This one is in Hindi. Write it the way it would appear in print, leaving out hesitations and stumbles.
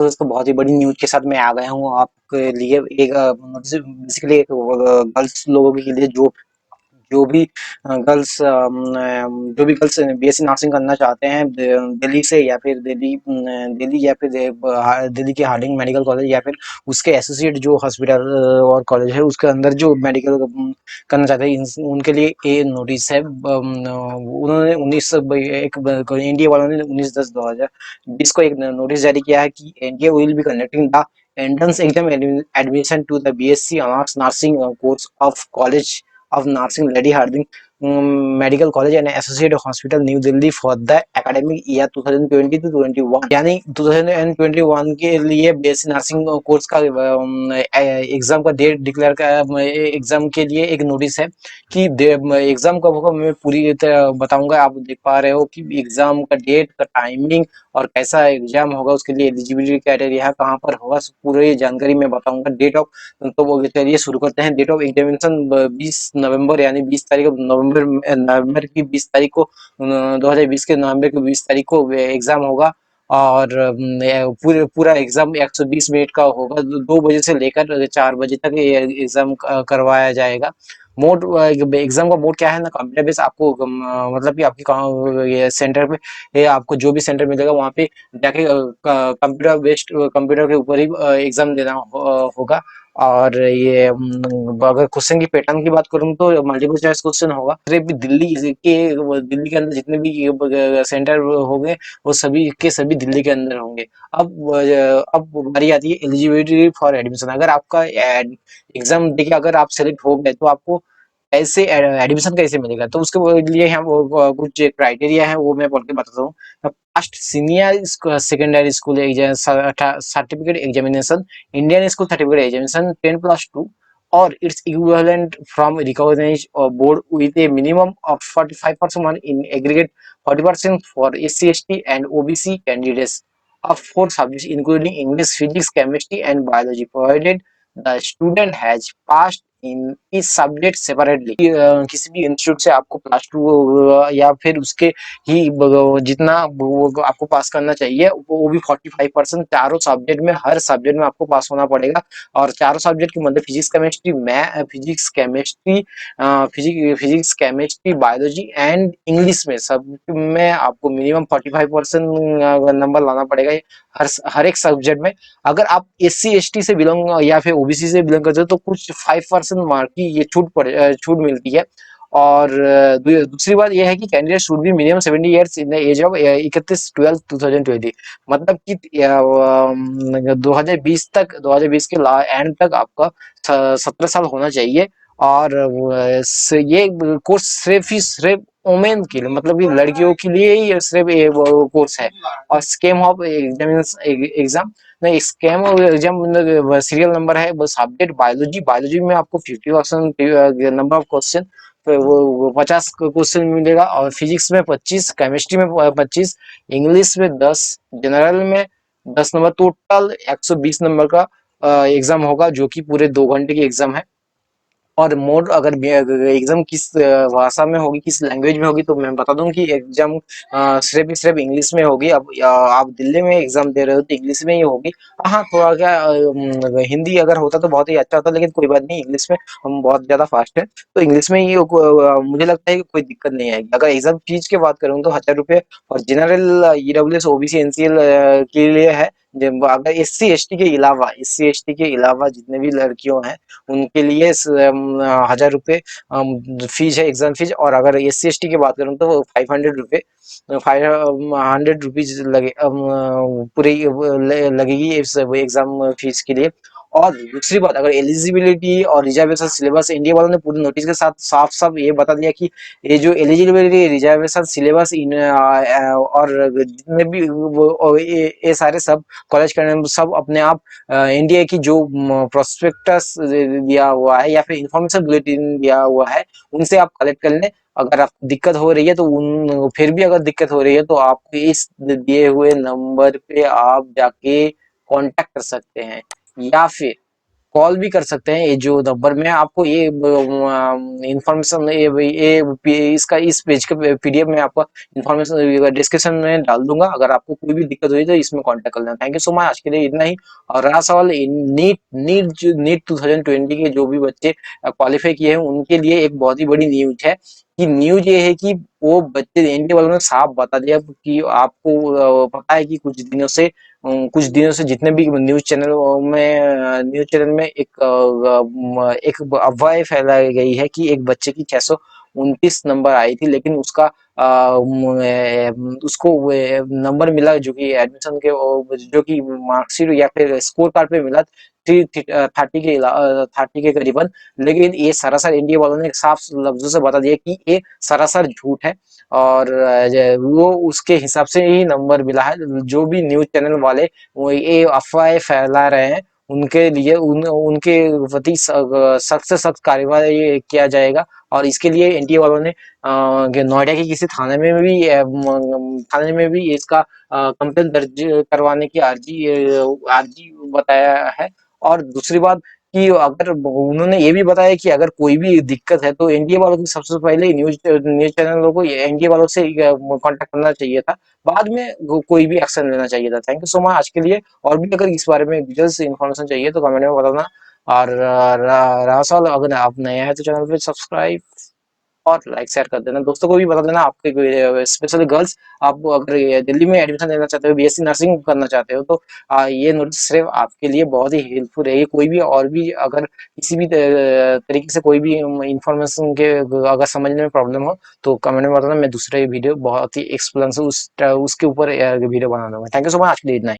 तो दोस्तों बहुत ही बड़ी न्यूज़ के साथ मैं आ गया हूँ आपके लिए एक बेसिकली एक गर्ल्स लोगों के लिए जो भी जो भी गर्ल्स बीएससी नर्सिंग करना चाहते हैं दिल्ली से या फिर दिल्ली या फिर दिल्ली के हार्डिंग मेडिकल कॉलेज या फिर उसके एसोसिएट जो हॉस्पिटल और कॉलेज है उसके अंदर जो मेडिकल करना चाहते हैं उनके लिए ये नोटिस है। उन्होंने 19 एक इंडिया वालों ने 19/10/2020 को एक नोटिस जारी किया है कि India will be conducting the entrance exam admission to the BSc honours nursing course of college of Nursing Lady Harding Medical College and Associate Hospital New Delhi for the academic year 2020 to 21 यानी 2021 के लिए बीएससी नर्सिंग कोर्स का एग्जाम का डेट डिक्लेयर का एग्जाम के लिए एक नोटिस है कि एग्जाम कब होगा मैं पूरी तरह बताऊंगा। आप देख पा रहे हो कि एग्जाम का डेट का टाइमिंग और कैसा एग्जाम होगा उसके लिए एलिजिबिलिटी क्राइटेरिया है कहाँ पर होगा पूरी जानकारी मैं बताऊंगा। डेट ऑफ तो वो चलिए शुरू करते हैं। डेट ऑफ एग्जामिनेशन 20 नवंबर यानी 20 तारीख को नवंबर की 20 तारीख को 2020 के नवंबर की 20 तारीख को एग्जाम होगा और पूरा एग्जाम 120 मिनट का होगा। 2 बजे से लेकर 4 बजे तक ये एग्जाम करवाया जाएगा। मोड एग्जाम का मोड क्या है ना, कंप्यूटर बेस आपको मतलब कि आपकी ये सेंटर पे ये आपको जो भी सेंटर मिलेगा वहाँ पे जाके कंप्यूटर बेस्ड कंप्यूटर के ऊपर ही एग्जाम देना होगा। और ये अगर क्वेश्चन की पैटर्न की बात करूँ तो मल्टीपल चॉइस क्वेश्चन होगा। सिर्फ दिल्ली के अंदर जितने भी सेंटर होंगे वो सभी के सभी दिल्ली के अंदर होंगे। अब बारी आती है एलिजिबिलिटी फॉर एडमिशन। अगर आपका एग्जाम देखिए अगर आप सेलेक्ट हो गए तो आपको कैसे एडमिशन कैसे मिलेगा, तो उसके लिए हम कुछ क्राइटेरिया है वो मैं बोल के बताता हूँ। First senior secondary school certificate examination, Indian school certificate examination 10+2 और its equivalent from recognized board with a minimum of 45% in aggregate, 40% for SC, ST and OBC candidates of 4 subjects including English, Physics, Chemistry and Biology, provided the student has passed इन इस सब्जेक्ट सेपरेटली। किसी भी इंस्टीट्यूट से आपको +2 या फिर उसके ही जितना वो आपको पास करना चाहिए वो भी 45% चारों सब्जेक्ट में, हर सब्जेक्ट में आपको पास होना पड़ेगा। और चारों सब्जेक्ट के मतलब physics chemistry biology and English में सब में आपको मिनिमम 45% नंबर लाना पड़ेगा हर एक सब्जेक्ट में। अगर आप SC ST से बिलोंग या फिर OBC से बिलोंग करते हो तो कुछ 5% मार्क की ये छूट मिलती है। और दूसरी बात यह है कि candidate should be minimum 70 years in the age of 31/12/2020। मतलब कि 2020 के एंड तक आपका 17 साल होना चाहिए। और ये कोर्स सिर्फ वोमेन के लिए मतलब कि लड़कियों के लिए ही सिर्फ ये कोर्स है। और स्कीम ऑफ एग्जाम नहीं, स्कैम और एग्जाम सीरियल नंबर है वो सब्जेक्ट बायोलॉजी में आपको 50% नंबर ऑफ क्वेश्चन तो वो 50 क्वेश्चन मिलेगा। और फिजिक्स में 25, केमिस्ट्री में 25, इंग्लिश में 10, जनरल में 10 नंबर, टोटल 120 नंबर का एग्जाम होगा जो कि पूरे 2 घंटे की एग्जाम है। और मोड अगर एग्जाम किस भाषा में होगी, किस लैंग्वेज में होगी, तो मैं बता दूं कि एग्जाम सिर्फ इंग्लिश में होगी। अब आप दिल्ली में एग्जाम दे रहे हो तो इंग्लिश में ही होगी। हाँ, थोड़ा क्या हिंदी अगर होता तो बहुत ही अच्छा होता, लेकिन कोई बात नहीं, इंग्लिश में हम बहुत ज्यादा फास्ट है तो इंग्लिश में ही मुझे लगता है कि कोई दिक्कत नहीं आएगी। अगर एग्जाम फीस की बात करूँ तो 1000 रुपये और जनरल EWS OBC NCL के लिए है। अगर SC ST के अलावा जितने भी लड़कियों हैं उनके लिए 1000 रुपये फीस है, एग्जाम फीस। और अगर SC ST की बात करूँ तो 500 रुपये 500 रुपीज पूरी लगेगी इस एग्जाम फीस के लिए। और दूसरी बात, अगर एलिजिबिलिटी और रिजर्वेशन सिलेबस इंडिया वालों ने पूरे नोटिस के साथ साफ साफ ये बता दिया कि ये जो एलिजिबिलिटी रिजर्वेशन सिलेबस इन और जितने भी ये सारे सब कॉलेज के सब अपने आप इंडिया की जो प्रोस्पेक्टस दिया हुआ है या फिर इंफॉर्मेशन बुलेटिन दिया हुआ है उनसे आप कलेक्ट कर लें। अगर आपको दिक्कत हो रही है तो फिर भी अगर दिक्कत हो रही है तो आप इस दिए हुए नंबर पे आप जाके कांटेक्ट कर सकते हैं। या फिर कॉल भी कर सकते हैं। ये जो नंबर मैं आपको ये इंफॉर्मेशन इसका इस पेज का पीडीएफ में आपको इंफॉर्मेशन डिस्क्रिप्शन में डाल दूंगा। अगर आपको कोई भी दिक्कत हुई तो इसमें कांटेक्ट कर लेना। थैंक यू सो मच, आज के लिए इतना ही। और रहा सवाल नीट 2020 के जो भी बच्चे क्वालिफाई किए हैं उनके लिए एक बहुत ही बड़ी न्यूज है कि न्यूज ये है कि वो बच्चे एनडीए वालों ने साफ बता दिया कि आपको पता है कि कुछ दिनों से जितने भी न्यूज़ चैनल में एक अफवाह फैलाई गई है कि एक बच्चे की 629 नंबर आई थी, लेकिन उसको नंबर मिला जो कि एडमिशन के जो कि मार्कशीट या फिर स्कोर कार्ड पे मिला 30 के करीबन। लेकिन ये सरासर इंडिया वालों ने साफ लफ्जों से बता दिया कि ये सरासर झूठ है और वो उसके हिसाब से ही नंबर मिला है। जो भी न्यूज़ चैनल वाले वो ये अफवाहें फैला रहे हैं उनके लिए उनके प्रति सख्त से सख्त कार्रवाई किया जाएगा। और इसके लिए एनटीए वालों ने नोएडा के किसी थाने में भी इसका कंप्लेन दर्ज करवाने की अर्जी बताया है। और दूसरी बात कि अगर उन्होंने ये भी बताया कि अगर कोई भी दिक्कत है तो एनडीए वालों को सबसे पहले न्यूज न्यूज चैनलों को एनडीए वालों से कांटेक्ट करना चाहिए था, बाद में कोई भी एक्शन लेना चाहिए था। थैंक यू सो मच आज के लिए। और भी अगर इस बारे में डिटेल्स इन्फॉर्मेशन चाहिए तो कमेंट में बताना। और रहा सवाल, अगर आप नए हैं तो चैनल पे सब्सक्राइब और लाइक शेयर कर देना, दोस्तों को भी बता देना। आपके स्पेशली गर्ल्स, आप अगर ये दिल्ली में एडमिशन लेना चाहते हो, बीएससी नर्सिंग करना चाहते हो तो ये नोटिस सिर्फ आपके लिए बहुत ही हेल्पफुल है। ये कोई भी और भी अगर किसी भी तरीके से कोई भी इंफॉर्मेशन के अगर समझने में प्रॉब्लम हो तो कमेंट में बताना। मैं दूसरे वीडियो बहुत ही एक्सप्लेन से उसके ऊपर वीडियो बना दूंगा। थैंक यू सो मच, आज के लिए इतना ही।